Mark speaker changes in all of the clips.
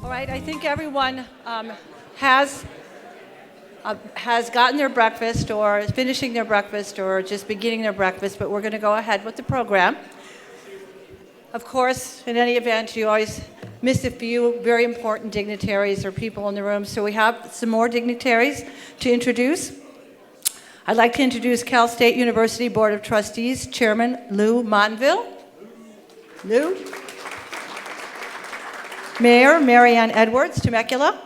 Speaker 1: All right, I think everyone has has gotten their breakfast or is finishing their breakfast or just beginning their breakfast, but we're going to go ahead with the program. Of course, in any event, you always miss a few very important dignitaries or people in the room, so we have some more dignitaries to introduce. I'd like to introduce Cal State University Board of Trustees Chairman Lou Montville. Lou. Mayor Marianne Edwards, Temecula.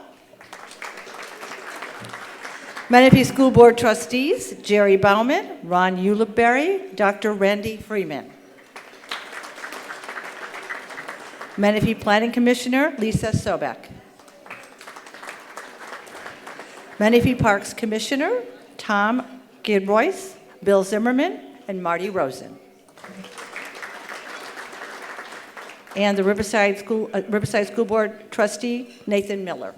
Speaker 1: Menifee School Board Trustees Jerry Bauman, Ron Ulibarri, Dr. Randy Freeman. Menifee Planning Commissioner Lisa Sobek. Menifee Parks Commissioner Tom Gidroyce, Bill Zimmerman, and Marty Rosen. And the Riverside School Board Trustee Nathan Miller.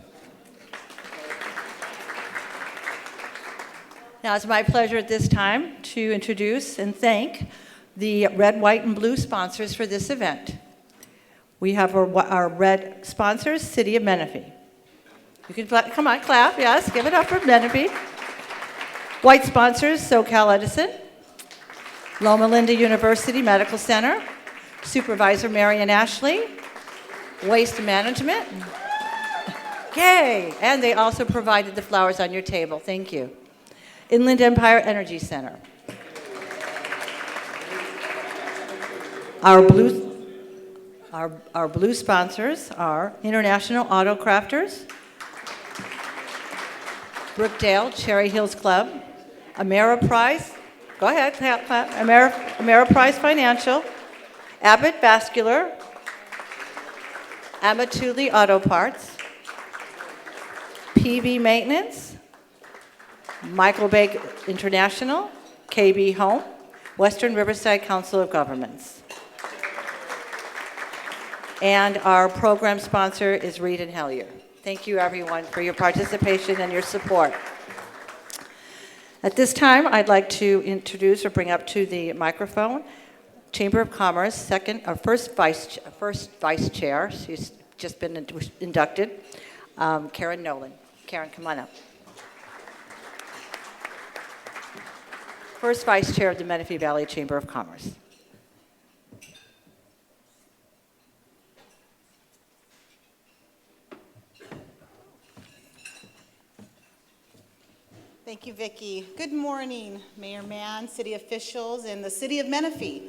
Speaker 1: Now, it's my pleasure at this time to introduce and thank the red, white, and blue sponsors for this event. We have our red sponsors, City of Menifee. You can, come on, clap, yes, give it up for Menifee. White sponsors, SoCal Edison, Loma Linda University Medical Center, Supervisor Marion Ashley, Waste Management. Yay! And they also provided the flowers on your table. Thank you. Inland Empire Energy Center. Our blue sponsors are International Auto Crafters, Brookdale Cherry Hills Club, Ameriprise, go ahead, clap, Ameriprise Financial, Abbott Vascular, Amatuli Auto Parts, PV Maintenance, Michael Bay International, KB Home, Western Riverside Council of Governments. And our program sponsor is Reed and Hellier. Thank you, everyone, for your participation and your support. At this time, I'd like to introduce or bring up to the microphone Chamber of Commerce, first vice chair. She's just been inducted, Karen Nolan. Karen, come on up. First vice chair of the Menifee Valley Chamber of Commerce.
Speaker 2: Thank you, Vicki. Good morning, Mayor Mann, city officials, and the city of Menifee.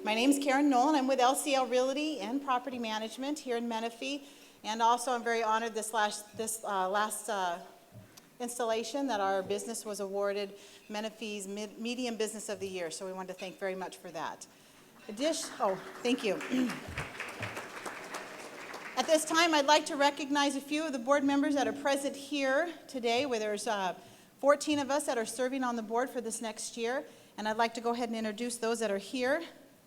Speaker 2: My name is Karen Nolan. I'm with LCL Realty and Property Management here in Menifee. And also, I'm very honored this last installation that our business was awarded Menifee's Medium Business of the Year. So we wanted to thank very much for that. Thank you. At this time, I'd like to recognize a few of the board members that are present here today, where there's 14 of us that are serving on the board for this next year. And I'd like to go ahead and introduce those that are here.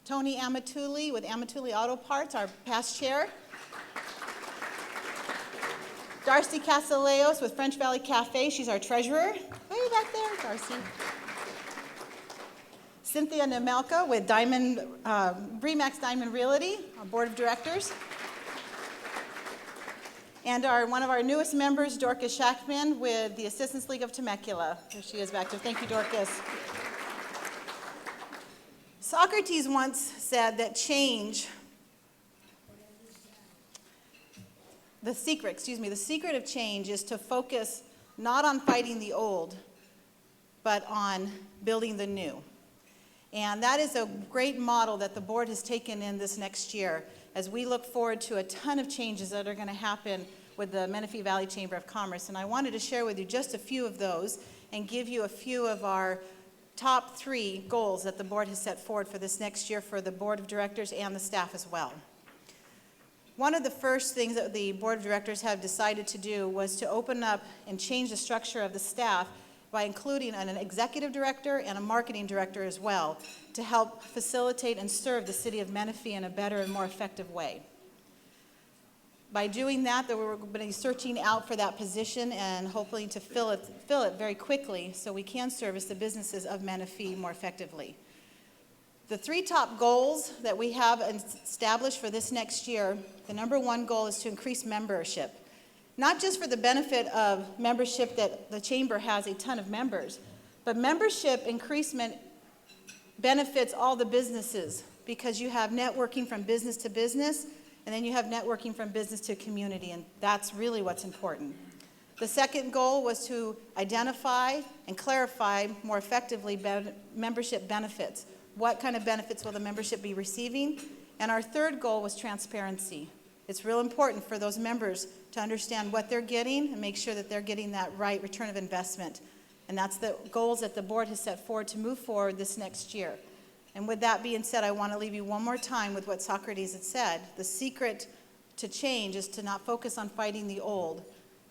Speaker 2: Tony Amatuli with Amatuli Auto Parts, our past chair. Darcy Casaleos with French Valley Cafe, she's our treasurer. Way back there, Darcy. Cynthia Nemelka with Bremax Diamond Realty, our board of directors. And one of our newest members, Dorcas Shackman, with the Assistance League of Temecula. There she is back there. Thank you, Dorcas. Socrates once said that the secret of change is to focus not on fighting the old, but on building the new. And that is a great model that the board has taken in this next year as we look forward to a ton of changes that are going to happen with the Menifee Valley Chamber of Commerce. And I wanted to share with you just a few of those and give you a few of our top 3 goals that the board has set forward for this next year for the board of directors and the staff as well. One of the first things that the board of directors have decided to do was to open up and change the structure of the staff by including an executive director and a marketing director as well to help facilitate and serve the city of Menifee in a better and more effective way. By doing that, we're going to be searching out for that position and hoping to fill it very quickly so we can service the businesses of Menifee more effectively. The 3 top goals that we have established for this next year, the number 1 goal is to increase membership. not just for the benefit of membership that the chamber has a ton of members, but membership increasement benefits all the businesses because you have networking from business to business, and then you have networking from business to community, and that's really what's important. The second goal was to identify and clarify more effectively membership benefits. What kind of benefits will the membership be receiving? And our third goal was transparency. It's real important for those members to understand what they're getting and make sure that they're getting that right return of investment. And that's the goals that the board has set forward to move forward this next year. And with that being said, I want to leave you one more time with what Socrates had said. The secret to change is to not focus on fighting the old,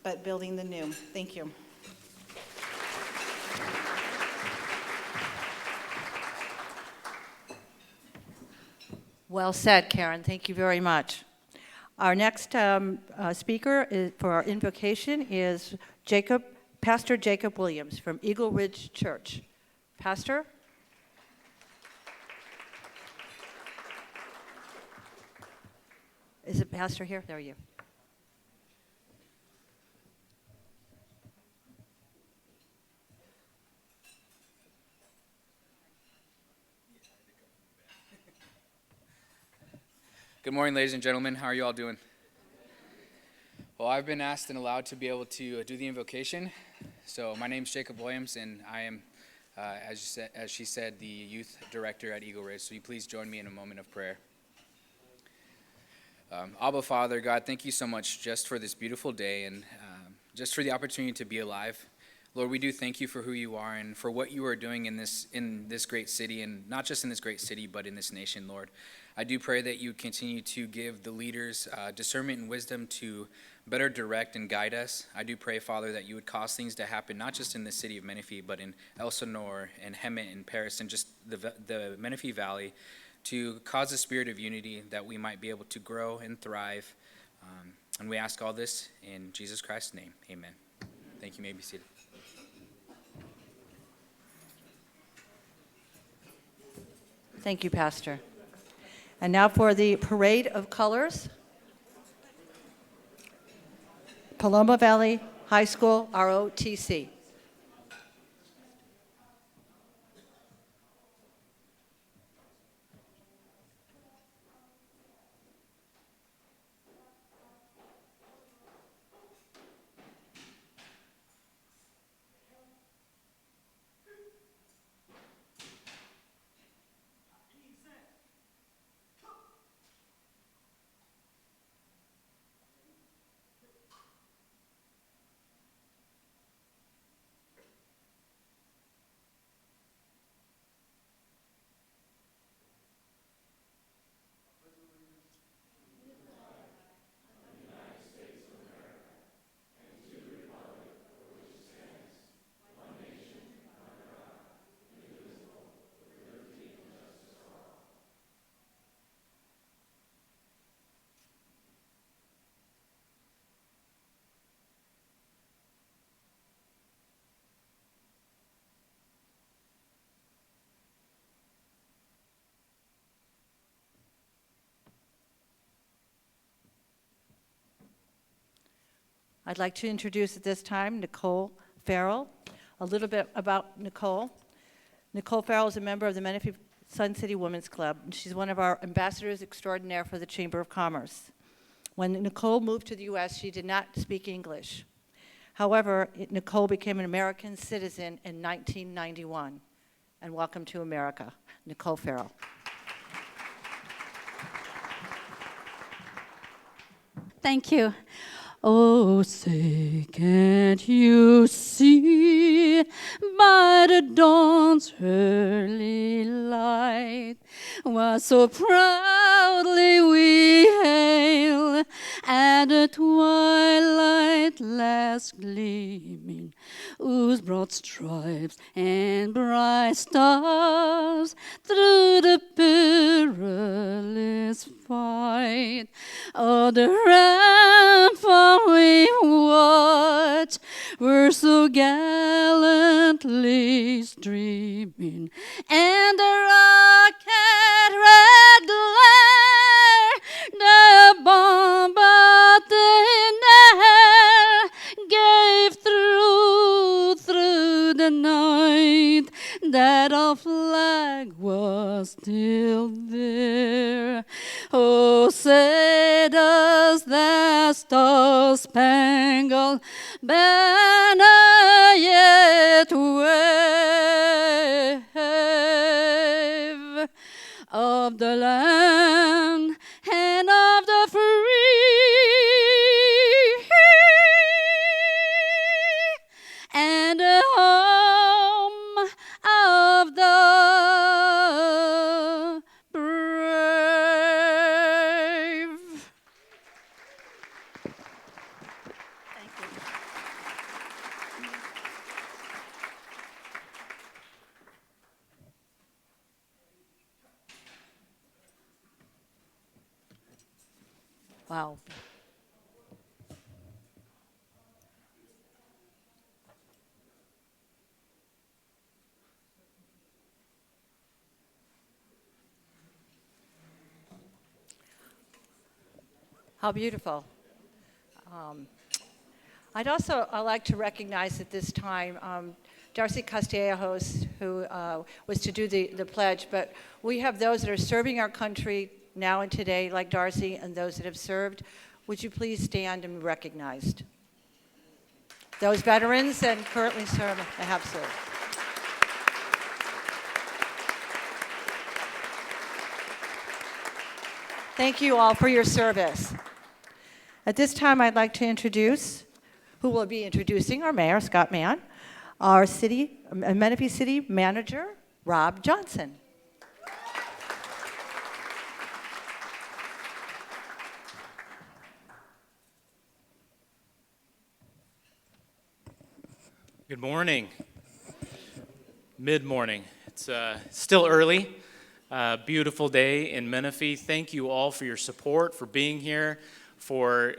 Speaker 2: but building the new. Thank you.
Speaker 1: Well said, Karen. Thank you very much. Our next speaker for our invocation is Pastor Jacob Williams from Eagle Ridge Church. Pastor? Is it Pastor here? There you.
Speaker 3: Good morning, ladies and gentlemen. How are you all doing? Well, I've been asked and allowed to be able to do the invocation. So my name's Jacob Williams, and I am, as she said, the youth director at Eagle Ridge. So you please join me in a moment of prayer. Abba, Father, God, thank you so much just for this beautiful day and just for the opportunity to be alive. Lord, we do thank you for who you are and for what you are doing in this great city, and not just in this great city, but in this nation, Lord. I do pray that you continue to give the leaders discernment and wisdom to better direct and guide us. I do pray, Father, that you would cause things to happen, not just in the city of Menifee, but in Elsinore and Hemet and Paris and just the Menifee Valley, to cause a spirit of unity that we might be able to grow and thrive. And we ask all this in Jesus Christ's name. Amen. Thank you. You may be seated.
Speaker 1: Thank you, Pastor. And now for the Parade of Colors. Paloma Valley High School, ROTC. I'd like to introduce at this time Nicole Farrell. A little bit about Nicole. Nicole Farrell is a member of the Menifee Sun City Women's Club, and she's one of our ambassadors extraordinaire for the Chamber of Commerce. When Nicole moved to the U.S., she did not speak English. However, Nicole became an American citizen in 1991. And welcome to America, Nicole Farrell.
Speaker 4: Thank you. Oh, say, can't you see by the dawn's early light what so proudly we hail at the twilight last gleaming, whose broad stripes and bright stars through the perilous fight of the rampart we watch were so gallantly streaming, and the rocket red glare, the bombarding air still there. Oh, say does that star-spangled banner yet wave of the land and of the free and the home of the brave. Thank you. Wow.
Speaker 1: How beautiful. I'd also like to recognize at this time Darcy Castellanos, who was to do the pledge, but we have those that are serving our country now and today, like Darcy, and those that have served. Would you please stand and be recognized? Those veterans and currently serve and have served. Thank you all for your service. At this time, I'd like to introduce, who will be introducing our mayor, Scott Mann, our Menifee City Manager, Rob Johnson.
Speaker 5: Good morning. Mid-morning. It's still early. Beautiful day in Menifee. Thank you all for your support, for being here, for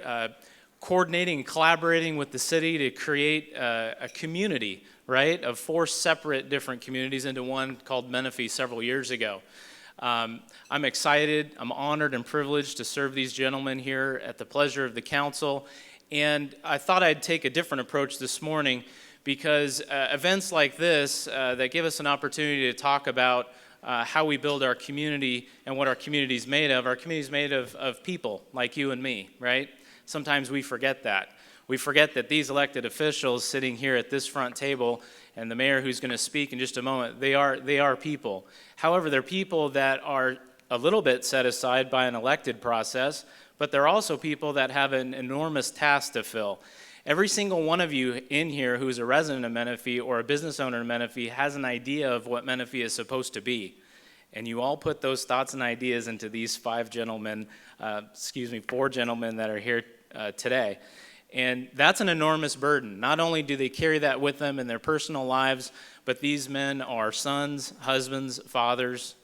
Speaker 5: coordinating and collaborating with the city to create a community, right, of 4 separate different communities into one called Menifee several years ago. I'm excited, I'm honored and privileged to serve these gentlemen here at the pleasure of the council, and I thought I'd take a different approach this morning because events like this that give us an opportunity to talk about how we build our community and what our community is made of. Our community is made of people like you and me, right? Sometimes we forget that. We forget that these elected officials sitting here at this front table and the mayor who's going to speak in just a moment, they are people. However, they're people that are a little bit set aside by an elected process, but they're also people that have an enormous task to fill. Every single one of you in here who's a resident of Menifee or a business owner in Menifee has an idea of what Menifee is supposed to be. And you all put those thoughts and ideas into these 4 gentlemen that are here today. And that's an enormous burden. Not only do they carry that with them in their personal lives, but these men are sons, husbands, fathers,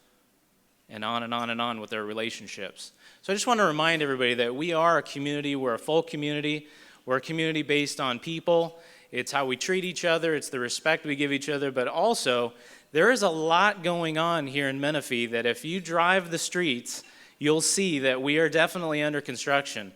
Speaker 5: and on and on and on with their relationships. So I just want to remind everybody that we are a community, we're a full community. We're a community based on people. It's how we treat each other. It's the respect we give each other. But also, there is a lot going on here in Menifee that if you drive the streets, you'll see that we are definitely under construction.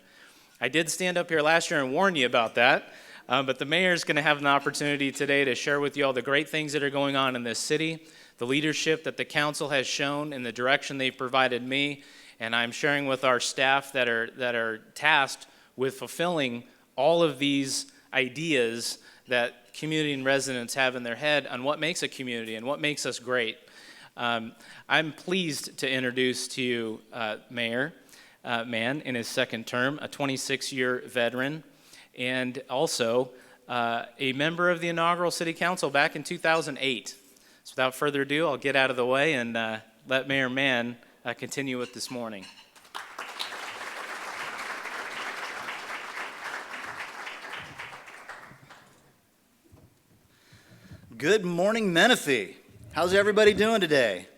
Speaker 5: I did stand up here last year and warn you about that. But the mayor's going to have an opportunity today to share with you all the great things that are going on in this city, the leadership that the council has shown and the direction they've provided me. And I'm sharing with our staff that are tasked with fulfilling all of these ideas that community and residents have in their head on what makes a community and what makes us great. I'm pleased to introduce to you Mayor Mann in his second term, a 26-year veteran, and also a member of the inaugural city council back in 2008. So without further ado, I'll get out of the way and let Mayor Mann continue with this morning.
Speaker 6: Good morning, Menifee. How's everybody doing today?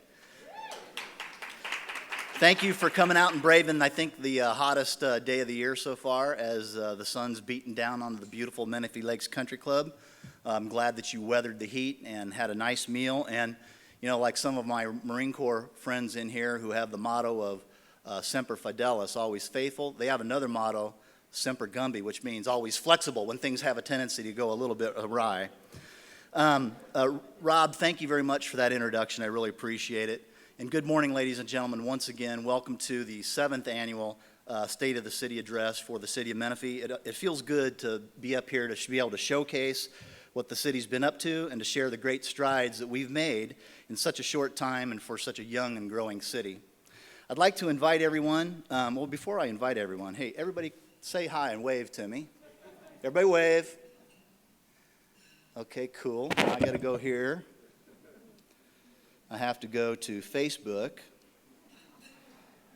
Speaker 6: Thank you for coming out and braving, I think, the hottest day of the year so far as the sun's beating down onto the beautiful Menifee Lakes Country Club. I'm glad that you weathered the heat and had a nice meal. And, you know, like some of my Marine Corps friends in here who have the motto of Semper Fidelis, always faithful, they have another motto, Semper Gumby, which means always flexible when things have a tendency to go a little bit awry. Rob, thank you very much for that introduction. I really appreciate it. And good morning, ladies and gentlemen. Once again, welcome to the 7th annual State of the City Address for the City of Menifee. It feels good to be up here to be able to showcase what the city's been up to and to share the great strides that we've made in such a short time and for such a young and growing city. I'd like to invite everyone, well, before I invite everyone, hey, everybody say hi and wave to me. Everybody wave. Okay, cool. Now I got to go here. I have to go to Facebook,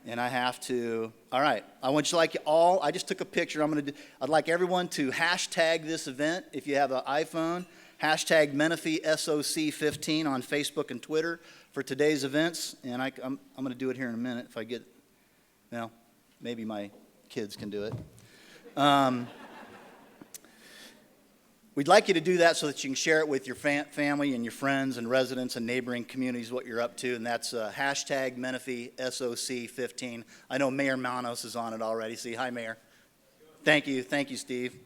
Speaker 6: and I have to, all right, I want you like all, I just took a picture. I'd like everyone to hashtag this event. If you have an iPhone, hashtag Menifee SOC15 on Facebook and Twitter for today's events. And I'm going to do it here in a minute if I get, well, maybe my kids can do it. We'd like you to do that so that you can share it with your family and your friends and residents and neighboring communities what you're up to, and that's hashtag Menifee SOC15. I know Mayor Manos is on it already. See, hi, Mayor. Thank you, Steve.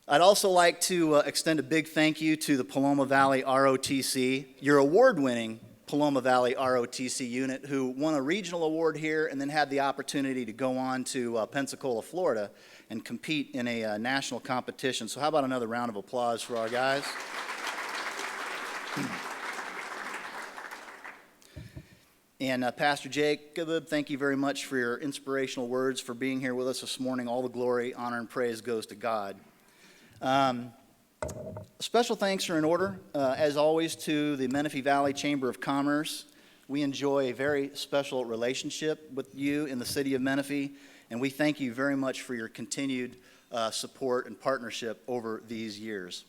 Speaker 6: I'd also like to extend a big thank you to the Paloma Valley ROTC, your award-winning Paloma Valley ROTC unit, who won a regional award here and then had the opportunity to go on to Pensacola, Florida, and compete in a national competition. So how about another round of applause for our guys? And Pastor Jacob, thank you very much for your inspirational words, for being here with us this morning. All the glory, honor, and praise goes to God. Special thanks are in order, as always, to the Menifee Valley Chamber of Commerce. We enjoy a very special relationship with you in the city of Menifee, and we thank you very much for your continued support and partnership over these years.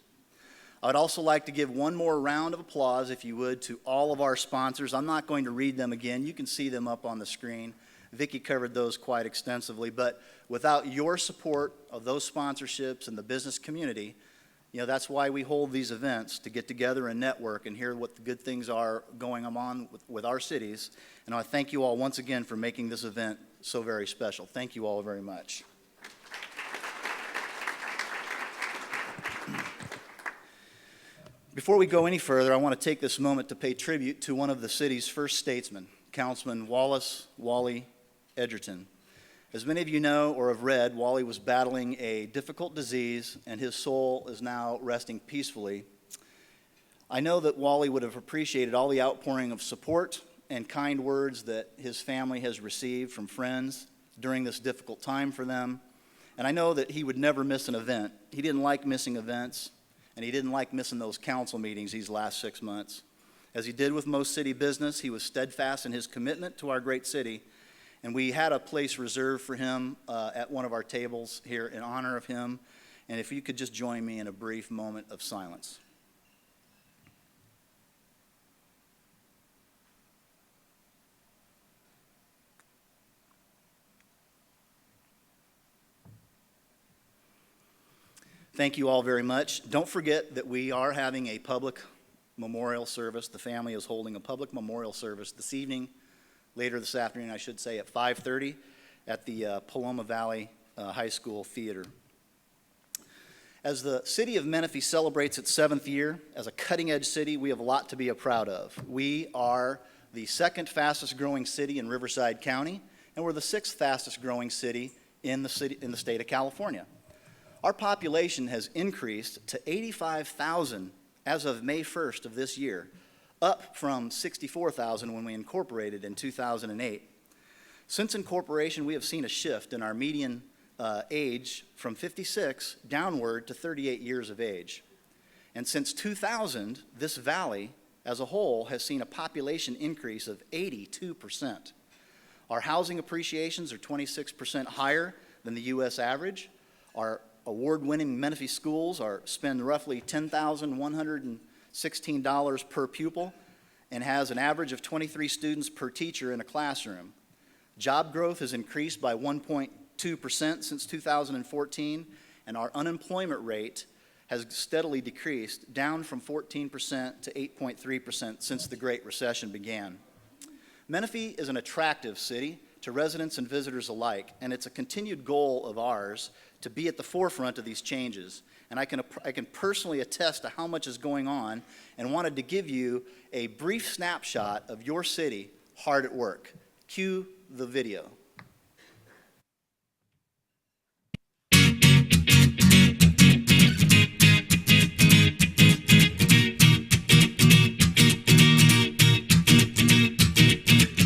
Speaker 6: I would also like to give one more round of applause, if you would, to all of our sponsors. I'm not going to read them again. You can see them up on the screen. Vicki covered those quite extensively, but without your support of those sponsorships and the business community, you know, that's why we hold these events, to get together and network and hear what the good things are going on with our cities. And I thank you all once again for making this event so very special. Thank you all very much. Before we go any further, I want to take this moment to pay tribute to one of the city's first statesmen, Councilman Wallace Wally Edgerton. As many of you know or have read, Wally was battling a difficult disease, and his soul is now resting peacefully. I know that Wally would have appreciated all the outpouring of support and kind words that his family has received from friends during this difficult time for them. And I know that he would never miss an event. He didn't like missing events, and he didn't like missing those council meetings these last 6 months. As he did with most city business, he was steadfast in his commitment to our great city. And we had a place reserved for him at one of our tables here in honor of him. And if you could just join me in a brief moment of silence. Thank you all very much. Don't forget that we are having a public memorial service. The family is holding a public memorial service this evening, later this afternoon, I should say, at 5:30 at the Paloma Valley High School Theater. As the city of Menifee celebrates its 7th year as a cutting-edge city, we have a lot to be proud of. We are the 2nd fastest growing city in Riverside County, and we're the 6th fastest growing city in the state of California. Our population has increased to 85,000 as of May 1st of this year, up from 64,000 when we incorporated in 2008. Since incorporation, we have seen a shift in our median age from 56 downward to 38 years of age. And since 2000, this valley as a whole has seen a population increase of 82%. Our housing appreciations are 26% higher than the U.S. average. Our award-winning Menifee schools spend roughly $10,116 per pupil and has an average of 23 students per teacher in a classroom. Job growth has increased by 1.2% since 2014, and our unemployment rate has steadily decreased, down from 14% to 8.3% since the Great Recession began. Menifee is an attractive city, to residents and visitors alike, and it's a continued goal of ours to be at the forefront of these changes. And I can personally attest to how much is going on, and wanted to give you a brief snapshot of your city hard at work. Cue the video.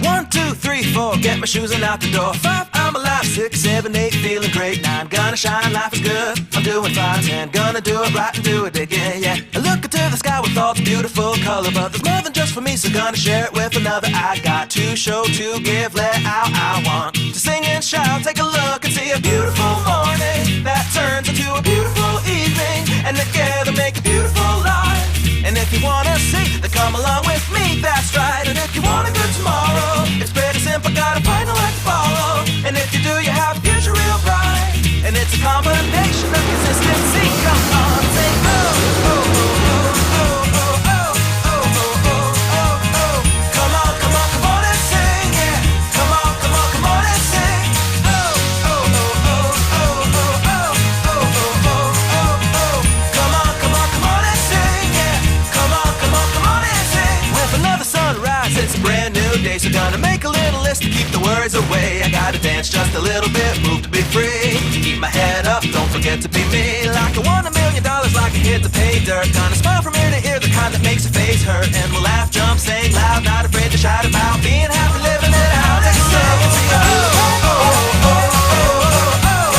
Speaker 7: One, two, three, four, get my shoes and out the door. 5, I'm alive. 6, 7, 8, feeling great. 9, gonna shine, life is good. I'm doing fine. 10, gonna do it right and do it again, yeah. I look into the sky with all its beautiful color, but there's more than just for me, so gonna share it with another. I got to show, to give, let out. I want to sing and shout. Take a look and see a beautiful morning that turns into a beautiful evening, and together make a beautiful life. And if you wanna see, then come along with me, that's right. And if you want a good tomorrow, it's pretty simple, gotta find a light to follow. And if you do, you have a future real bright. And it's a combination of consistency. Come on, say oh, oh, oh, oh, oh, oh, oh, oh, oh, oh, oh. Come on, come on, come on and sing, yeah. Come on, come on, come on and sing. Oh, oh, oh, oh, oh, oh, oh, oh, oh, oh, oh, oh. Come on, come on, come on and sing, yeah. Come on, come on, come on and sing. With another sunrise, it's a brand new day, so gonna make a little list to keep the worries away. I gotta dance just a little bit, move to be free. Keep my head up, don't forget to be me. Like I won $1 million, like I hit the pay dirt. Gonna smile from ear to ear, the kind that makes your face hurt. And we'll laugh, jump, sing loud, not afraid to shout about being happy, living it out. Take a sing and sing, oh, oh, oh, oh, oh, oh,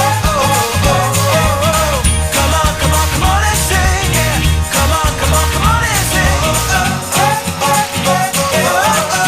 Speaker 7: oh, oh, oh. Come on, come on, come on and sing, yeah. Come on, come on, come on and sing. Oh, oh, oh, oh, oh, oh,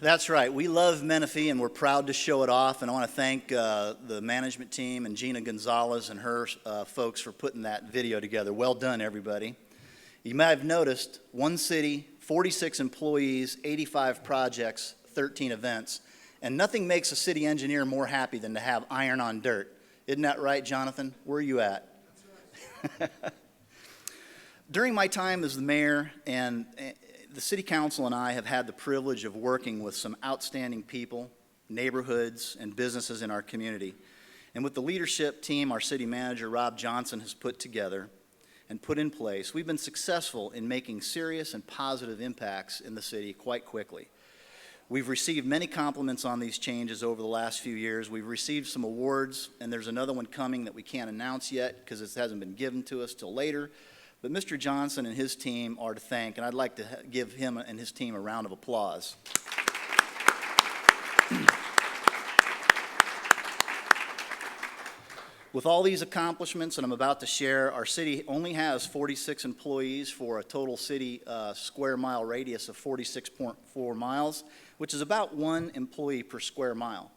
Speaker 6: That's right. We love Menifee, and we're proud to show it off. And I want to thank the management team and Gina Gonzalez and her folks for putting that video together. Well done, everybody. You might have noticed one city, 46 employees, 85 projects, 13 events. And nothing makes a city engineer more happy than to have iron on dirt. Isn't that right, Jonathan? Where are you at? That's right. During my time as the mayor, and the city council and I have had the privilege of working with some outstanding people, neighborhoods, and businesses in our community. And with the leadership team our city manager, Rob Johnson, has put together and put in place, we've been successful in making serious and positive impacts in the city quite quickly. We've received many compliments on these changes over the last few years. We've received some awards, and there's another one coming that we can't announce yet because it hasn't been given to us till later. But Mr. Johnson and his team are to thank, and I'd like to give him and his team a round of applause. With all these accomplishments that I'm about to share, our city only has 46 employees for a total city square mile radius of 46.4 miles, which is about 1 employee per square mile.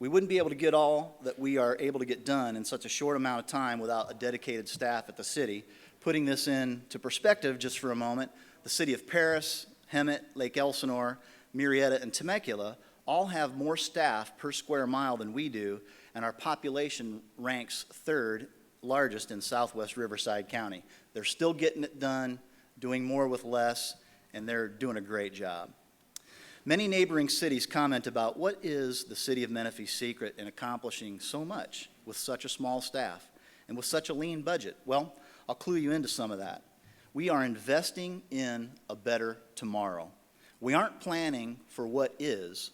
Speaker 6: We wouldn't be able to get all that we are able to get done in such a short amount of time without a dedicated staff at the city. Putting this into perspective just for a moment, the city of Paris, Hemet, Lake Elsinore, Murrieta, and Temecula all have more staff per square mile than we do, and our population ranks 3rd largest in southwest Riverside County. They're still getting it done, doing more with less, and they're doing a great job. Many neighboring cities comment about what is the city of Menifee's secret in accomplishing so much with such a small staff and with such a lean budget. Well, I'll clue you into some of that. We are investing in a better tomorrow. We aren't planning for what is,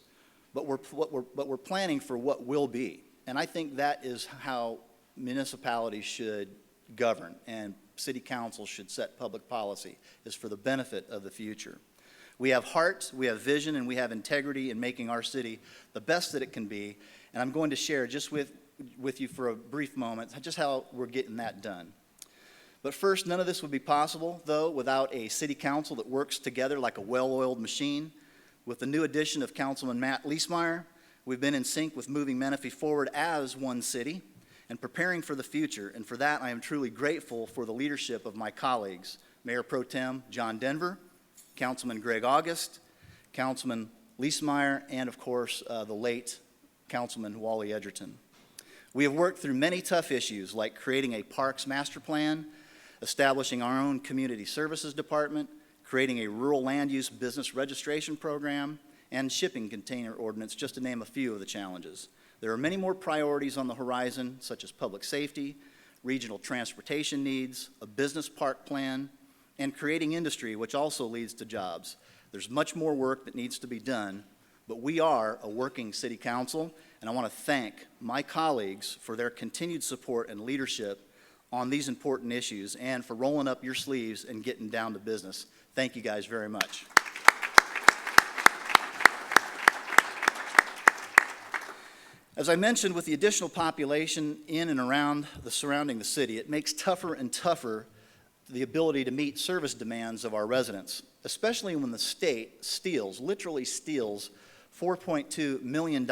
Speaker 6: but we're planning for what will be. And I think that is how municipalities should govern and city councils should set public policy, is for the benefit of the future. We have heart, we have vision, and we have integrity in making our city the best that it can be. And And I'm going to share just with you for a brief moment just how we're getting that done. But first, none of this would be possible, though, without a city council that works together like a well-oiled machine. With the new addition of Councilman Matt Leesmeyer, we've been in sync with moving Menifee forward as one city and preparing for the future. And for that, I am truly grateful for the leadership of my colleagues, Mayor Pro Tem John Denver, Councilman Greg August, Councilman Leesmeyer, and of course, the late Councilman Wally Edgerton. We have worked through many tough issues like creating a parks master plan, establishing our own community services department, creating a rural land use business registration program, and shipping container ordinance, just to name a few of the challenges. There are many more priorities on the horizon, such as public safety, regional transportation needs, a business park plan, and creating industry, which also leads to jobs. There's much more work that needs to be done, but we are a working city council, and I want to thank my colleagues for their continued support and leadership on these important issues and for rolling up your sleeves and getting down to business. Thank you guys very much. As I mentioned, with the additional population in and around surrounding the city, it makes tougher and tougher the ability to meet service demands of our residents, especially when the state literally steals $4.2 million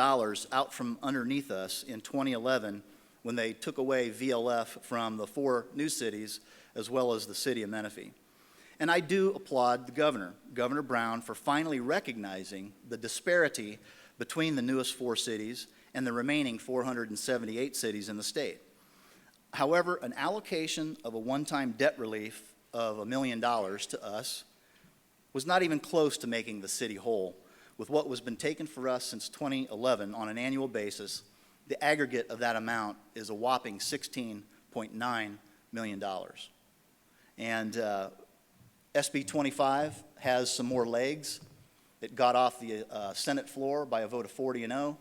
Speaker 6: out from underneath us in 2011 when they took away VLF from the 4 new cities as well as the city of Menifee. And I do applaud the governor, Governor Brown, for finally recognizing the disparity between the newest 4 cities and the remaining 478 cities in the state. However, an allocation of a one-time debt relief of $1 million to us was not even close to making the city whole. With what was been taken for us since 2011 on an annual basis, the aggregate of that amount is a whopping $16.9 million. And SB 25 has some more legs. It got off the Senate floor by a vote of 40-0.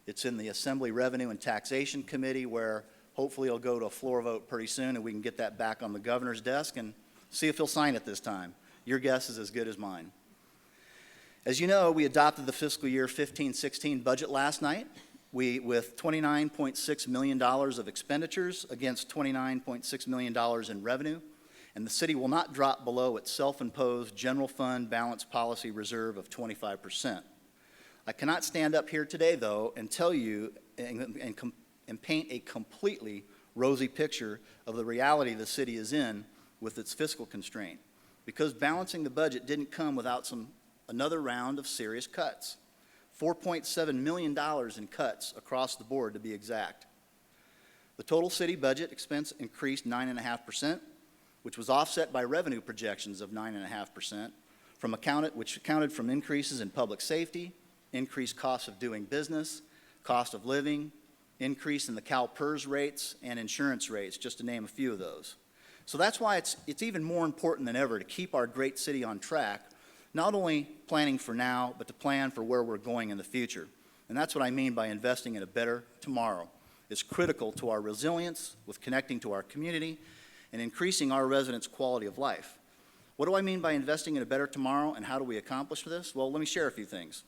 Speaker 6: It's in the Assembly Revenue and Taxation Committee, where hopefully it'll go to a floor vote pretty soon and we can get that back on the governor's desk and see if he'll sign it this time. Your guess is as good as mine. As you know, we adopted the fiscal year 15-16 budget last night with $29.6 million of expenditures against $29.6 million in revenue, and the city will not drop below its self-imposed general fund balanced policy reserve of 25%. I cannot stand up here today, though, and tell you and paint a completely rosy picture of the reality the city is in with its fiscal constraint, because balancing the budget didn't come without another round of serious cuts. $4.7 million in cuts across the board, to be exact. The total city budget expense increased 9.5%, which was offset by revenue projections of 9.5%, which accounted from increases in public safety, increased costs of doing business, cost of living, increase in the CalPERS rates and insurance rates, just to name a few of those. So that's why it's even more important than ever to keep our great city on track, not only planning for now, but to plan for where we're going in the future. And that's what I mean by investing in a better tomorrow. It's critical to our resilience with connecting to our community and increasing our residents' quality of life. What do I mean by investing in a better tomorrow, and how do we accomplish this? Well, let me share a few things.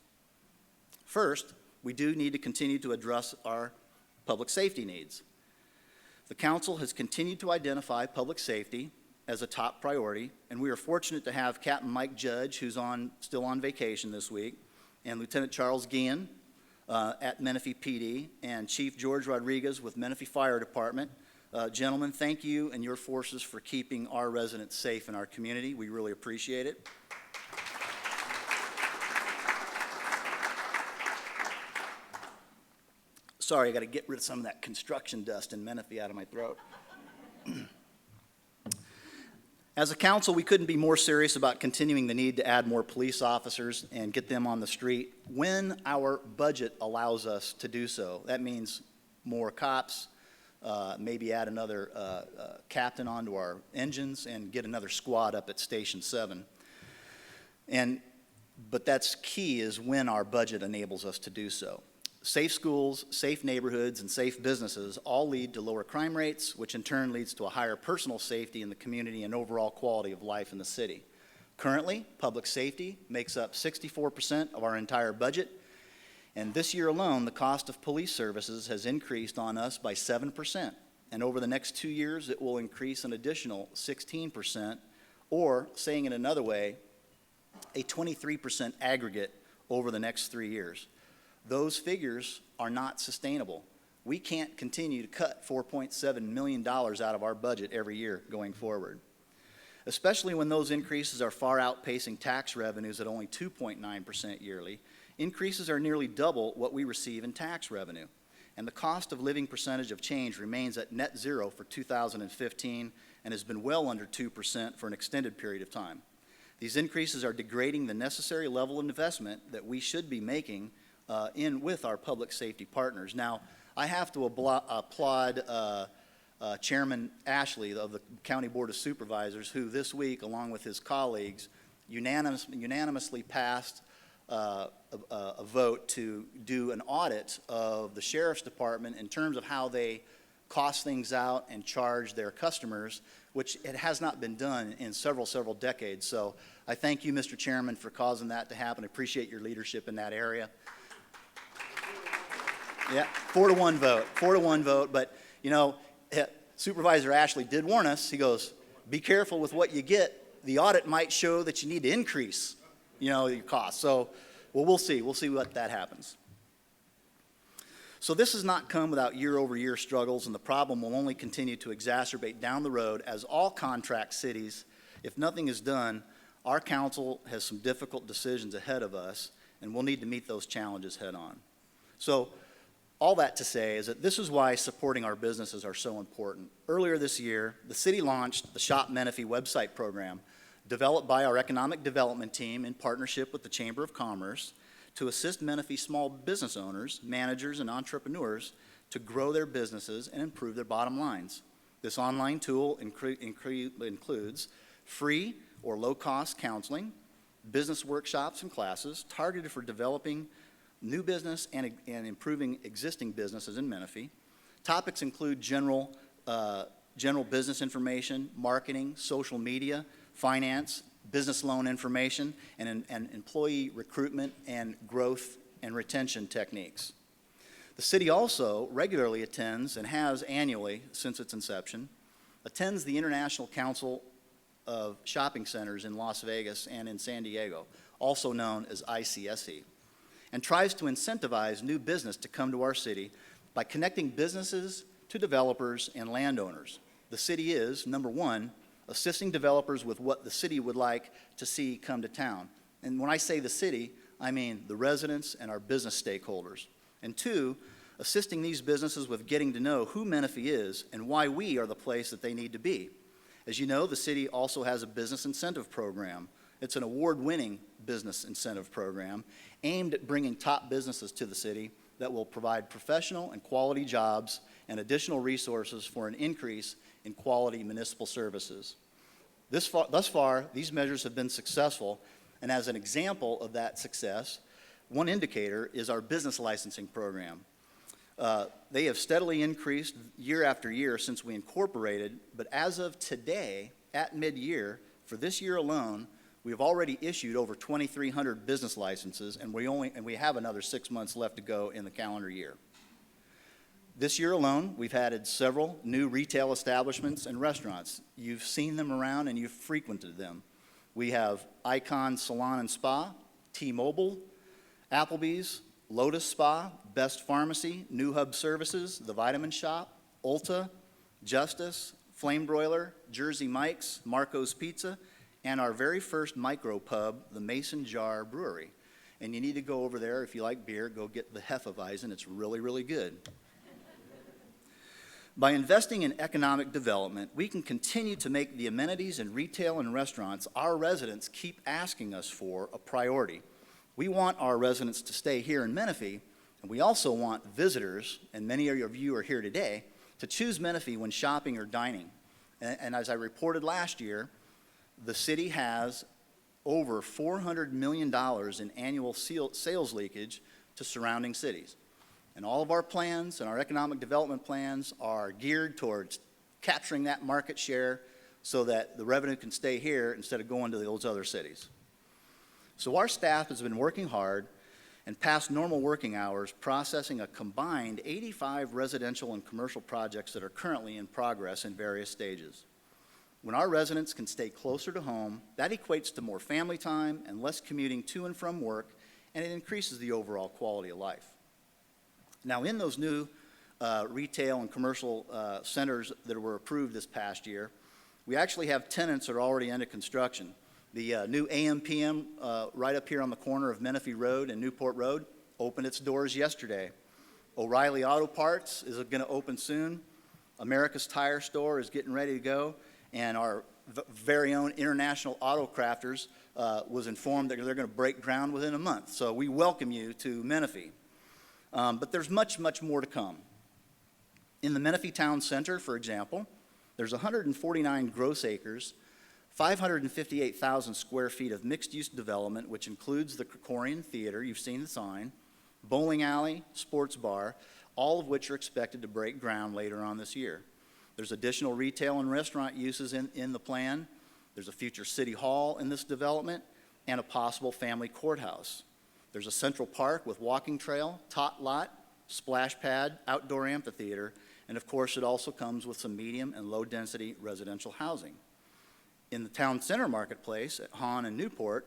Speaker 6: First, we do need to continue to address our public safety needs. The council has continued to identify public safety as a top priority, and we are fortunate to have Captain Mike Judge, who's still on vacation this week, and Lieutenant Charles Guillen at Menifee PD, and Chief George Rodriguez with Menifee Fire Department. Gentlemen, thank you and your forces for keeping our residents safe in our community. We really appreciate it. Sorry, I got to get rid of some of that construction dust in Menifee out of my throat. As a council, we couldn't be more serious about continuing the need to add more police officers and get them on the street when our budget allows us to do so. That means more cops, maybe add another captain onto our engines and get another squad up at Station 7. But that's key, is when our budget enables us to do so. Safe schools, safe neighborhoods, and safe businesses all lead to lower crime rates, which in turn leads to a higher personal safety in the community and overall quality of life in the city. Currently, public safety makes up 64% of our entire budget, And this year alone, the cost of police services has increased on us by 7%. And over the next 2 years, it will increase an additional 16%, or saying it another way, a 23% aggregate over the next 3 years. Those figures are not sustainable. We can't continue to cut $4.7 million out of our budget every year going forward, especially when those increases are far outpacing tax revenues at only 2.9% yearly. Increases are nearly double what we receive in tax revenue. And the cost of living percentage of change remains at net zero for 2015 and has been well under 2% for an extended period of time. These increases are degrading the necessary level of investment that we should be making with our public safety partners. Now, I have to applaud Chairman Ashley of the County Board of Supervisors, who this week, along with his colleagues, unanimously passed a vote to do an audit of the Sheriff's Department in terms of how they cost things out and charge their customers, which it has not been done in several decades. So I thank you, Mr. Chairman, for causing that to happen. I appreciate your leadership in that area. Yeah, 4-1 vote, 4-1 vote. But, you know, Supervisor Ashley did warn us. He goes, be careful with what you get. The audit might show that you need to increase, your costs. So, well, we'll see. We'll see what that happens. So this has not come without year-over-year struggles, and the problem will only continue to exacerbate down the road as all contract cities, if nothing is done, our council has some difficult decisions ahead of us, and we'll need to meet those challenges head on. So all that to say is that this is why supporting our businesses are so important. Earlier this year, the city launched the Shop Menifee website program, developed by our economic development team in partnership with the Chamber of Commerce, to assist Menifee small business owners, managers, and entrepreneurs to grow their businesses and improve their bottom lines. This online tool includes free or low-cost counseling, business workshops and classes targeted for developing new business and improving existing businesses in Menifee. Topics include general business information, marketing, social media, finance, business loan information, and employee recruitment and growth and retention techniques. The city also regularly attends, and has annually since its inception, attends the International Council of Shopping Centers in Las Vegas and in San Diego, also known as ICSC, and tries to incentivize new business to come to our city by connecting businesses to developers and landowners. The city is, number one, assisting developers with what the city would like to see come to town. And when I say the city, I mean the residents and our business stakeholders. And two, assisting these businesses with getting to know who Menifee is and why we are the place that they need to be. As you know, the city also has a business incentive program. It's an award-winning business incentive program aimed at bringing top businesses to the city that will provide professional and quality jobs and additional resources for an increase in quality municipal services. Thus far, these measures have been successful, and as an example of that success, one indicator is our business licensing program. They have steadily increased year after year since we incorporated, but as of today, at mid-year, for this year alone, we have already issued over 2,300 business licenses, and we have another 6 months left to go in the calendar year. This year alone, we've added several new retail establishments and restaurants. You've seen them around and you've frequented them. We have Icon Salon and Spa, T-Mobile, Applebee's, Lotus Spa, Best Pharmacy, New Hub Services, The Vitamin Shop, Ulta, Justice, Flame Broiler, Jersey Mike's, Marco's Pizza, and our very first micro pub, the Mason Jar Brewery. And you need to go over there if you like beer, go get the Hefeweizen. It's really, really good. By investing in economic development, we can continue to make the amenities in retail and restaurants our residents keep asking us for a priority. We want our residents to stay here in Menifee, and we also want visitors, and many of you are here today, to choose Menifee when shopping or dining. And as I reported last year, the city has over $400 million in annual sales leakage to surrounding cities. And all of our plans and our economic development plans are geared towards capturing that market share so that the revenue can stay here instead of going to those other cities. So our staff has been working hard, and past normal working hours, processing a combined 85 residential and commercial projects that are currently in progress in various stages. When our residents can stay closer to home, that equates to more family time and less commuting to and from work, and it increases the overall quality of life. Now, in those new retail and commercial centers that were approved this past year, we actually have tenants that are already under construction. The new AM/PM right up here on the corner of Menifee Road and Newport Road opened its doors yesterday. O'Reilly Auto Parts is going to open soon. America's Tire Store is getting ready to go. And our very own International Auto Crafters was informed that they're going to break ground within a month. So we welcome you to Menifee. But there's much, much more to come. In the Menifee Town Center, for example, there's 149 gross acres, 558,000 square feet of mixed-use development, which includes the Krikorian Theater, you've seen the sign, bowling alley, sports bar, all of which are expected to break ground later on this year. There's additional retail and restaurant uses in the plan. There's a future city hall in this development and a possible family courthouse. There's a central park with walking trail, tot lot, splash pad, outdoor amphitheater, and of course it also comes with some medium and low density residential housing. In the town center marketplace at Hahn and Newport,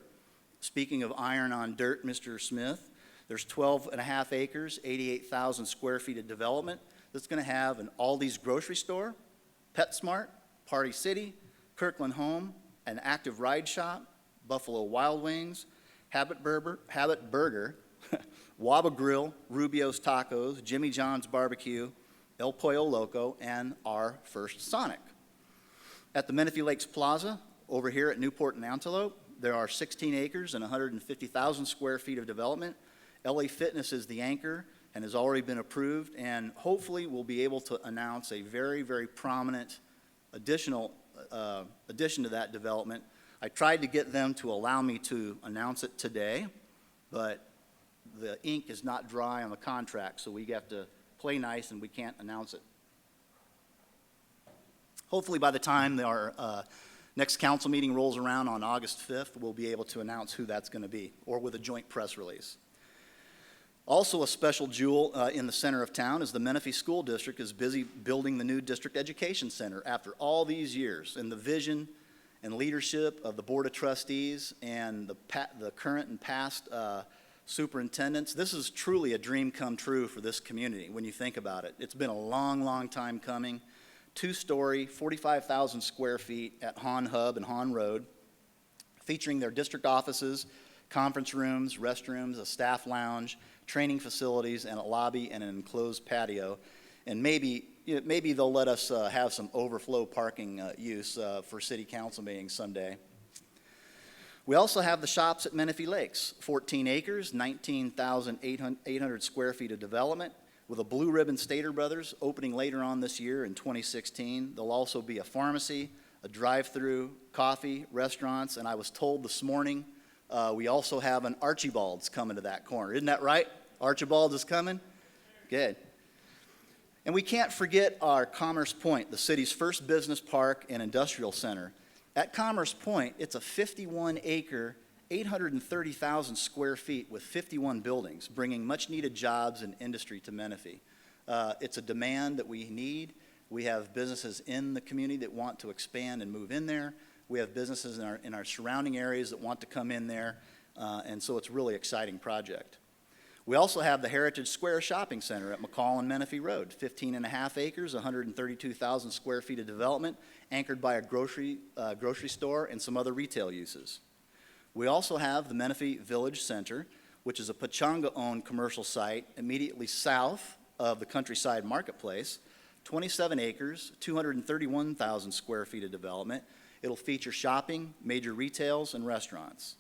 Speaker 6: speaking of iron on dirt, Mr. Smith, there's 12.5 acres, 88,000 square feet of development that's going to have an Aldi's grocery store, PetSmart, Party City, Kirkland Home, an active ride shop, Buffalo Wild Wings, Habit Burger, Waba Grill, Rubio's Tacos, Jimmy John's Barbecue, El Pollo Loco, and our first Sonic. At the Menifee Lakes Plaza, over here at Newport and Antelope, there are 16 acres and 150,000 square feet of development. LA Fitness is the anchor and has already been approved, and hopefully we'll be able to announce a very, very prominent addition to that development. I tried to get them to allow me to announce it today, but the ink is not dry on the contract, so we have to play nice and we can't announce it. Hopefully by the time our next council meeting rolls around on August 5th, we'll be able to announce who that's going to be, or with a joint press release. Also a special jewel in the center of town is the Menifee School District is busy building the new District Education Center after all these years, and the vision and leadership of the Board of Trustees and the current and past superintendents. This is truly a dream come true for this community when you think about it. It's been a long, long time coming. 2-story, 45,000 square feet at Hahn Hub and Hahn Road, featuring their district offices, conference rooms, restrooms, a staff lounge, training facilities, and a lobby and an enclosed patio. And maybe they'll let us have some overflow parking use for city council meetings someday. We also have the shops at Menifee Lakes, 14 acres, 19,800 square feet of development, with a Blue Ribbon Stater Brothers opening later on this year in 2016. There'll also be a pharmacy, a drive-through, coffee, restaurants, and I was told this morning we also have an Archibald's coming to that corner. Isn't that right? Archibald's is coming? Good. And we can't forget our Commerce Point, the city's first business park and industrial center. At Commerce Point, it's a 51-acre, 830,000 square feet with 51 buildings, bringing much-needed jobs and industry to Menifee. It's a demand that we need. We have businesses in the community that want to expand and move in there. We have businesses in our surrounding areas that want to come in there, and so it's a really exciting project. We also have the Heritage Square Shopping Center at McCall and Menifee Road, 15.5 acres, 132,000 square feet of development, anchored by a grocery store and some other retail uses. We also have the Menifee Village Center, which is a Pechanga-owned commercial site immediately south of the Countryside Marketplace, 27 acres, 231,000 square feet of development. It'll feature shopping, major retails, and restaurants.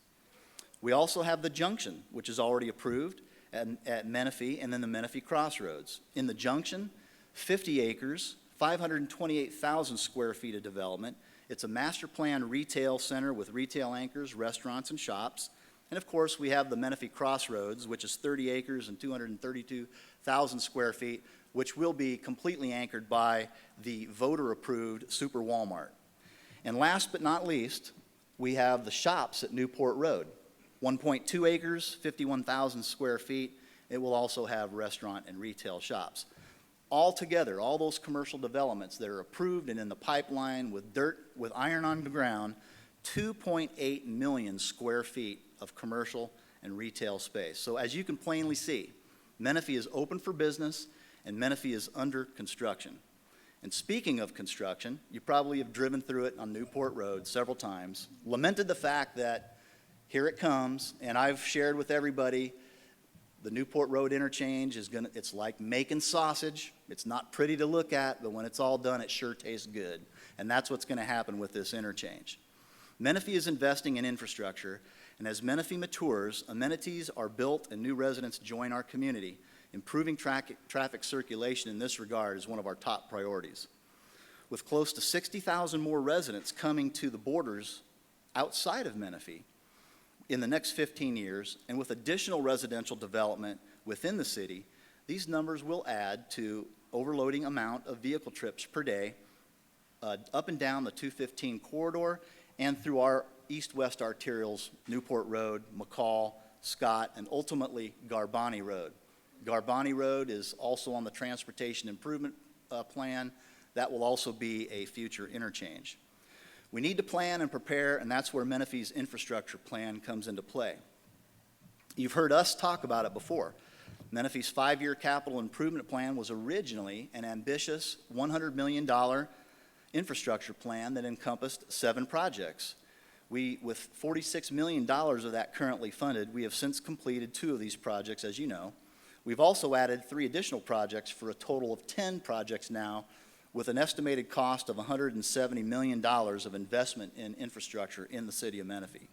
Speaker 6: We also have the Junction, which is already approved at Menifee, and then the Menifee Crossroads. In the Junction, 50 acres, 528,000 square feet of development. It's a master plan retail center with retail anchors, restaurants, and shops. And of course, we have the Menifee Crossroads, which is 30 acres and 232,000 square feet, which will be completely anchored by the voter-approved Super Walmart. And last but not least, we have the shops at Newport Road. 1.2 acres, 51,000 square feet. It will also have restaurant and retail shops. Altogether, all those commercial developments that are approved and in the pipeline with iron on the ground, 2.8 million square feet of commercial and retail space. So as you can plainly see, Menifee is open for business and Menifee is under construction. And speaking of construction, you probably have driven through it on Newport Road several times, lamented the fact that here it comes, and I've shared with everybody the Newport Road interchange it's like making sausage. It's not pretty to look at, but when it's all done, it sure tastes good. And that's what's going to happen with this interchange. Menifee is investing in infrastructure, and as Menifee matures, amenities are built and new residents join our community. Improving traffic circulation in this regard is one of our top priorities. With close to 60,000 more residents coming to the borders outside of Menifee in the next 15 years, and with additional residential development within the city, these numbers will add to overloading amount of vehicle trips per day up and down the 215 corridor and through our east-west arterials, Newport Road, McCall, Scott, and ultimately Garbani Road. Garbani Road is also on the transportation improvement plan. That will also be a future interchange. We need to plan and prepare, and that's where Menifee's infrastructure plan comes into play. You've heard us talk about it before. Menifee's 5-year capital improvement plan was originally an ambitious $100 million infrastructure plan that encompassed 7 projects. With $46 million of that currently funded, we have since completed 2 of these projects, as you know. We've also added 3 additional projects for a total of 10 projects now, with an estimated cost of $170 million of investment in infrastructure in the city of Menifee.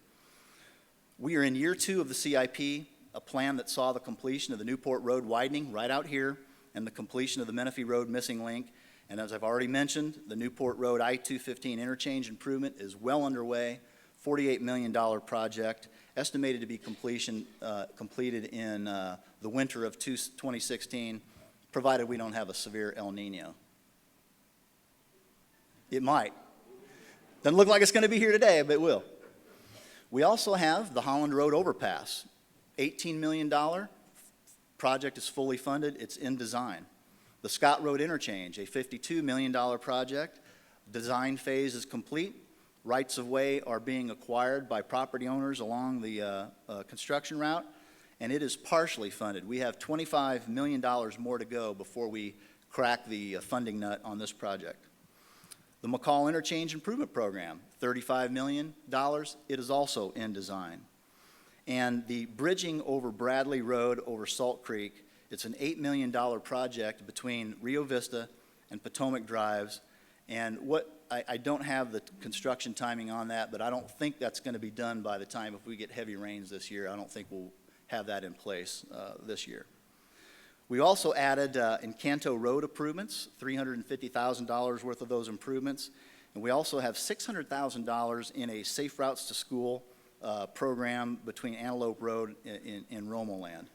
Speaker 6: We are in year 2 of the CIP, a plan that saw the completion of the Newport Road widening right out here and the completion of the Menifee Road missing link. And as I've already mentioned, the Newport Road I-215 interchange improvement is well underway, $48 million project, estimated to be completed in the winter of 2016, provided we don't have a severe El Nino. It might. Doesn't look like it's going to be here today, but it will. We also have the Holland Road overpass. $18 million. Project is fully funded. It's in design. The Scott Road interchange, a $52 million project. Design phase is complete. Rights of way are being acquired by property owners along the construction route, and it is partially funded. We have $25 million more to go before we crack the funding nut on this project. The McCall Interchange Improvement Program, $35 million. It is also in design. And the bridging over Bradley Road over Salt Creek, it's an $8 million project between Rio Vista and Potomac Drives. And I don't have the construction timing on that, but I don't think that's going to be done by the time if we get heavy rains this year. I don't think we'll have that in place this year. We also added Encanto Road improvements, $350,000 worth of those improvements. And we also have $600,000 in a Safe Routes to School program between Antelope Road and Romoland.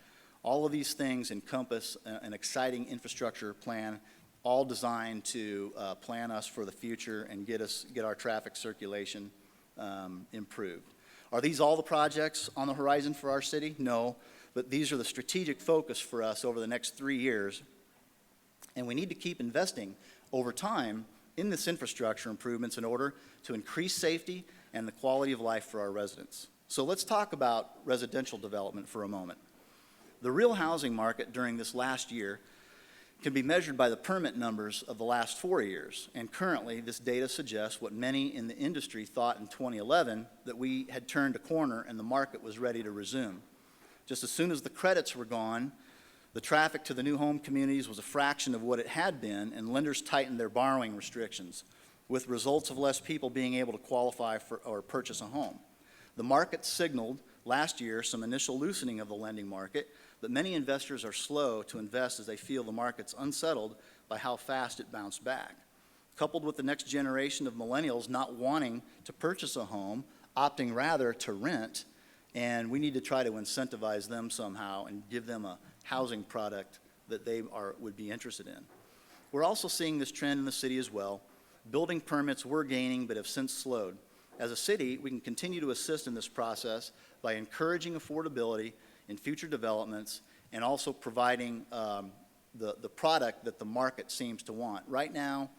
Speaker 6: All of these things encompass an exciting infrastructure plan, all designed to plan us for the future and get our traffic circulation improved. Are these all the projects on the horizon for our city? No. But these are the strategic focus for us over the next 3 years. And we need to keep investing over time in this infrastructure improvements in order to increase safety and the quality of life for our residents. So let's talk about residential development for a moment. The real housing market during this last year can be measured by the permit numbers of the last 4 years. And currently, this data suggests what many in the industry thought in 2011, that we had turned a corner and the market was ready to resume. Just as soon as the credits were gone, the traffic to the new home communities was a fraction of what it had been, and lenders tightened their borrowing restrictions, with results of less people being able to qualify for or purchase a home. The market signaled last year some initial loosening of the lending market, but many investors are slow to invest as they feel the market's unsettled by how fast it bounced back. Coupled with the next generation of millennials not wanting to purchase a home, opting rather to rent, and we need to try to incentivize them somehow and give them a housing product that they would be interested in. We're also seeing this trend in the city as well. Building permits were gaining but have since slowed. As a city, we can continue to assist in this process by encouraging affordability in future developments and also providing the product that the market seems to want. Right now,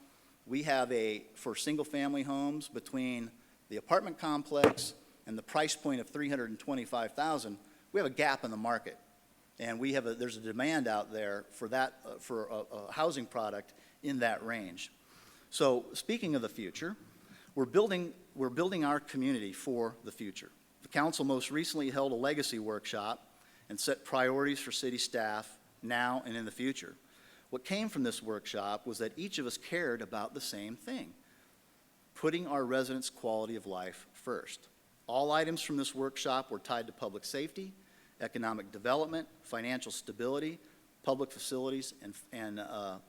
Speaker 6: we have for single-family homes between the apartment complex and the price point of $325,000, we have a gap in the market. And there's a demand out there for that, for a housing product in that range. So speaking of the future, we're building our community for the future. The council most recently held a legacy workshop and set priorities for city staff now and in the future. What came from this workshop was that each of us cared about the same thing, putting our residents' quality of life first. All items from this workshop were tied to public safety, economic development, financial stability, public facilities, and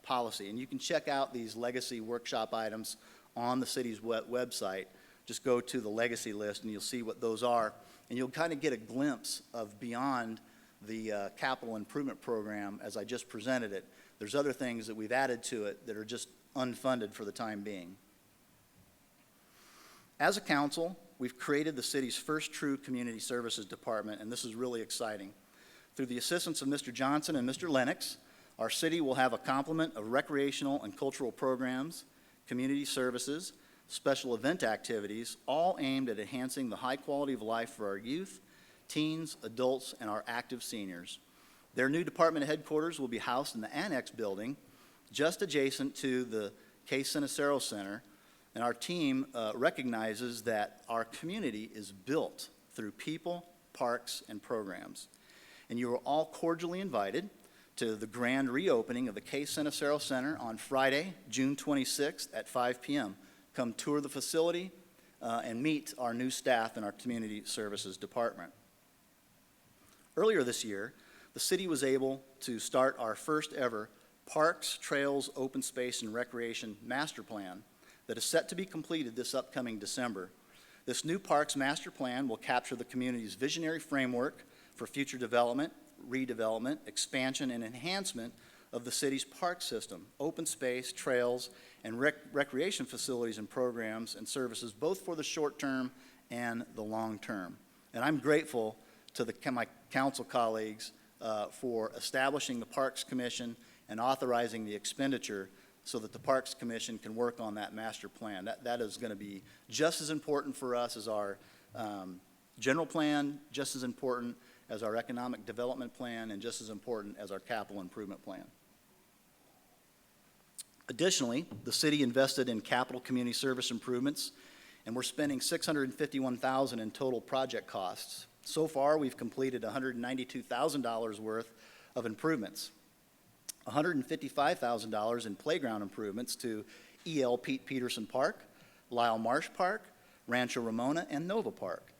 Speaker 6: policy. And you can check out these legacy workshop items on the city's website. Just go to the legacy list and you'll see what those are. And you'll kind of get a glimpse of beyond the capital improvement program as I just presented it. There's other things that we've added to it that are just unfunded for the time being. As a council, we've created the city's first true community services department, and this is really exciting. Through the assistance of Mr. Johnson and Mr. Lennox, our city will have a complement of recreational and cultural programs, community services, special event activities, all aimed at enhancing the high quality of life for our youth, teens, adults, and our active seniors. Their new department headquarters will be housed in the Annex building, just adjacent to the K. Sinicero Center, and our team recognizes that our community is built through people, parks, and programs. And you are all cordially invited to the grand reopening of the K. Sinicero Center on Friday, June 26th at 5 p.m. Come tour the facility and meet our new staff in our Community Services Department. Earlier this year, the city was able to start our first ever Parks, Trails, Open Space, and Recreation Master Plan that is set to be completed this upcoming December. This new Parks Master Plan will capture the community's visionary framework for future development, redevelopment, expansion, and enhancement of the city's park system, open space, trails, and recreation facilities and programs and services, both for the short term and the long term. And I'm grateful to my council colleagues for establishing the Parks Commission and authorizing the expenditure so that the Parks Commission can work on that master plan. That is going to be just as important for us as our general plan, just as important as our economic development plan, and just as important as our capital improvement plan. Additionally, the city invested in capital community service improvements, and we're spending $651,000 in total project costs. So far, we've completed $192,000 worth of improvements. $155,000 in playground improvements to E.L. Pete Peterson Park, Lyle Marsh Park, Rancho Ramona, and Nova Park,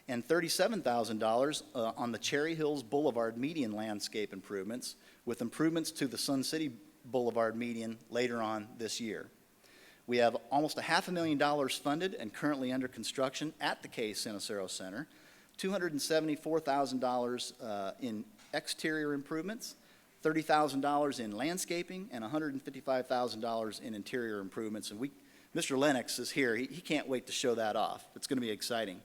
Speaker 6: and $37,000 on the Cherry Hills Boulevard median landscape improvements, with improvements to the Sun City Boulevard median later on this year. We have almost $500,000 funded and currently under construction at the K. Sinicero Center, $274,000 in exterior improvements, $30,000 in landscaping, and $155,000 in interior improvements. And Mr. Lennox is here. He can't wait to show that off. It's going to be exciting.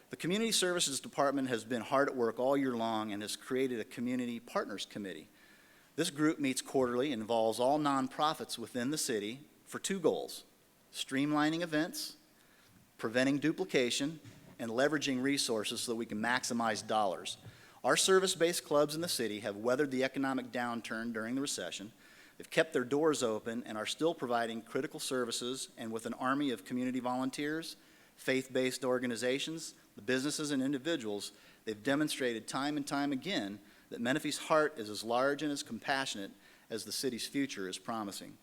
Speaker 6: The Community Services Department has been hard at work all year long and has created a Community Partners Committee. This group meets quarterly and involves all nonprofits within the city for two goals: streamlining events, preventing duplication, and leveraging resources so that we can maximize dollars. Our service-based clubs in the city have weathered the economic downturn during the recession. They've kept their doors open and are still providing critical services, and with an army of community volunteers, faith-based organizations, the businesses and individuals, they've demonstrated time and time again that Menifee's heart is as large and as compassionate as the city's future is promising.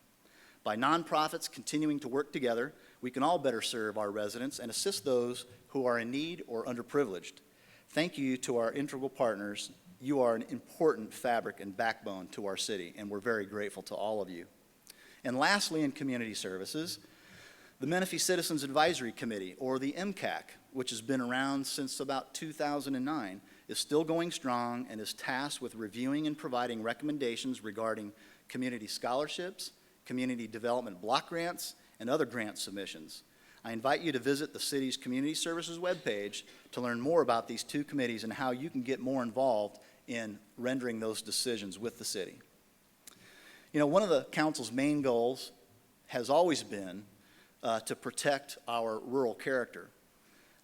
Speaker 6: By nonprofits continuing to work together, we can all better serve our residents and assist those who are in need or underprivileged. Thank you to our integral partners. You are an important fabric and backbone to our city, and we're very grateful to all of you. And lastly, in community services, the Menifee Citizens Advisory Committee, or the MCAC, which has been around since about 2009, is still going strong and is tasked with reviewing and providing recommendations regarding community scholarships, community development block grants, and other grant submissions. I invite you to visit the city's Community Services webpage to learn more about these two committees and how you can get more involved in rendering those decisions with the city. You know, one of the council's main goals has always been to protect our rural character.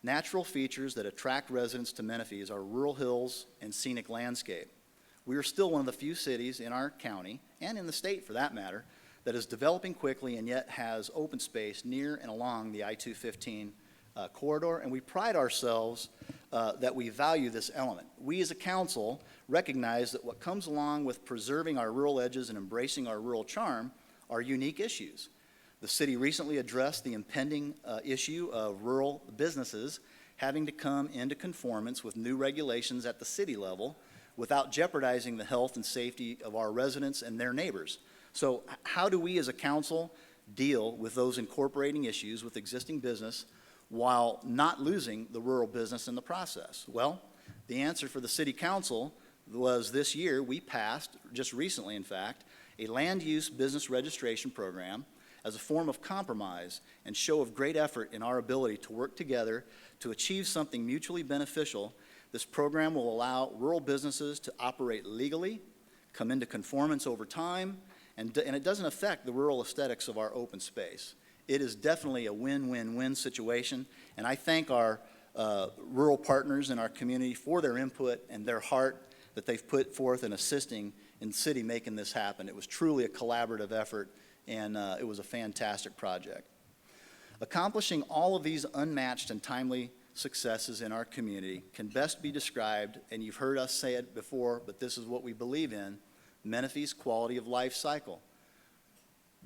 Speaker 6: Natural features that attract residents to Menifee is our rural hills and scenic landscape. We are still one of the few cities in our county, and in the state for that matter, that is developing quickly and yet has open space near and along the I-215 corridor, and we pride ourselves that we value this element. We as a council recognize that what comes along with preserving our rural edges and embracing our rural charm are unique issues. The city recently addressed the impending issue of rural businesses having to come into conformance with new regulations at the city level without jeopardizing the health and safety of our residents and their neighbors. So how do we as a council deal with those incorporating issues with existing business while not losing the rural business in the process? Well, the answer for the city council was this year we passed, just recently in fact, a land use business registration program as a form of compromise and show of great effort in our ability to work together to achieve something mutually beneficial. This program will allow rural businesses to operate legally, come into conformance over time, and it doesn't affect the rural aesthetics of our open space. It is definitely a win-win-win situation, and I thank our rural partners in our community for their input and their heart that they've put forth in assisting in the city making this happen. It was truly a collaborative effort, and it was a fantastic project. Accomplishing all of these unmatched and timely successes in our community can best be described, and you've heard us say it before, but this is what we believe in, Menifee's quality of life cycle.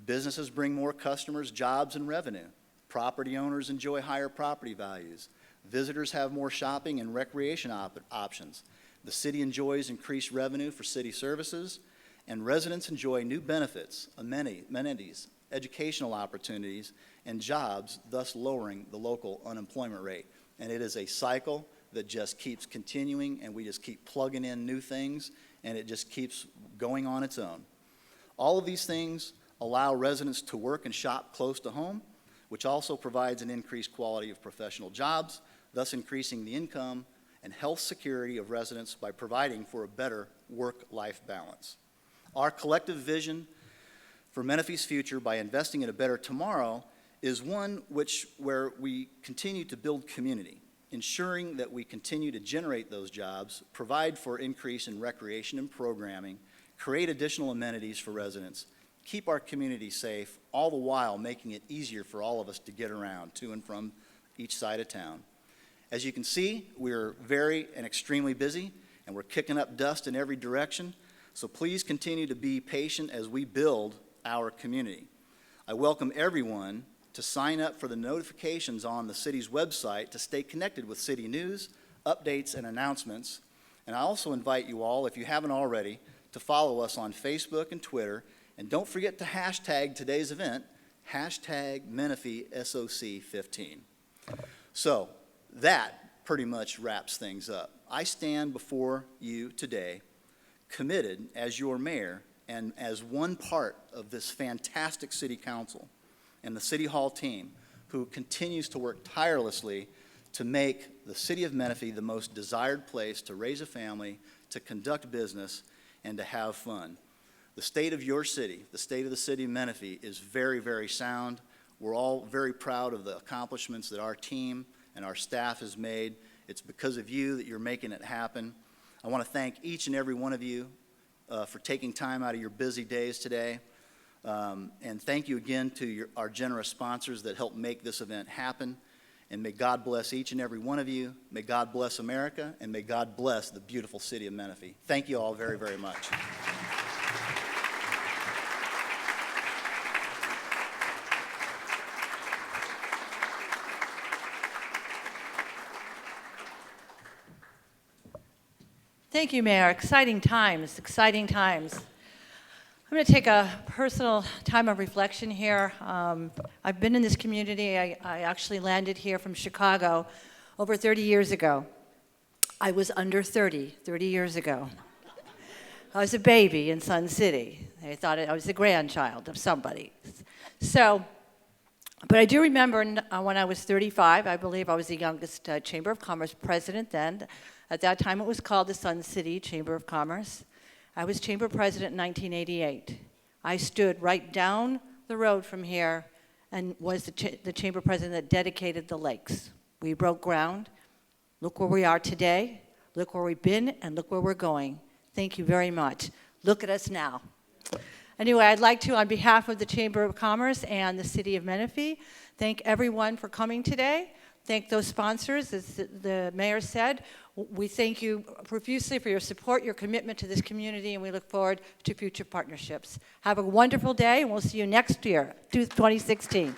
Speaker 6: Businesses bring more customers, jobs, and revenue. Property owners enjoy higher property values. Visitors have more shopping and recreation options. The city enjoys increased revenue for city services, and residents enjoy new benefits, amenities, educational opportunities, and jobs, thus lowering the local unemployment rate. And it is a cycle that just keeps continuing, and we just keep plugging in new things, and it just keeps going on its own. All of these things allow residents to work and shop close to home, which also provides an increased quality of professional jobs, thus increasing the income and health security of residents by providing for a better work-life balance. Our collective vision for Menifee's future by investing in a better tomorrow is one where we continue to build community, ensuring that we continue to generate those jobs, provide for increase in recreation and programming, create additional amenities for residents, keep our community safe, all the while making it easier for all of us to get around to and from each side of town. As you can see, we're very and extremely busy, and we're kicking up dust in every direction, so please continue to be patient as we build our community. I welcome everyone to sign up for the notifications on the city's website to stay connected with city news, updates, and announcements. And I also invite you all, if you haven't already, to follow us on Facebook and Twitter. And don't forget to hashtag today's event, hashtag Menifee SOC15. So that pretty much wraps things up. I stand before you today committed as your mayor and as one part of this fantastic city council and the City Hall team who continues to work tirelessly to make the city of Menifee the most desired place to raise a family, to conduct business, and to have fun. The state of your city, the state of the city of Menifee is very, very sound. We're all very proud of the accomplishments that our team and our staff has made. It's because of you that you're making it happen. I want to thank each and every one of you for taking time out of your busy days today. And thank you again to our generous sponsors that helped make this event happen. And may God bless each and every one of you. May God bless America, and may God bless the beautiful city of Menifee. Thank you all very, very much.
Speaker 1: Thank you, Mayor. Exciting times, exciting times. I'm going to take a personal time of reflection here. I've been in this community. I actually landed here from Chicago over 30 years ago. I was under 30 years ago. I was a baby in Sun City. They thought I was the grandchild of somebody. So But I do remember when I was 35, I believe I was the youngest Chamber of Commerce president then. At that time, it was called the Sun City Chamber of Commerce. I was chamber president in 1988. I stood right down the road from here and was the chamber president that dedicated the lakes. We broke ground. Look where we are today. Look where we've been, and look where we're going. Thank you very much. Look at us now. Anyway, I'd like to, on behalf of the Chamber of Commerce and the City of Menifee, thank everyone for coming today. Thank those sponsors. As the mayor said, we thank you profusely for your support, your commitment to this community, and we look forward to future partnerships. Have a wonderful day, and we'll see you next year, 2016.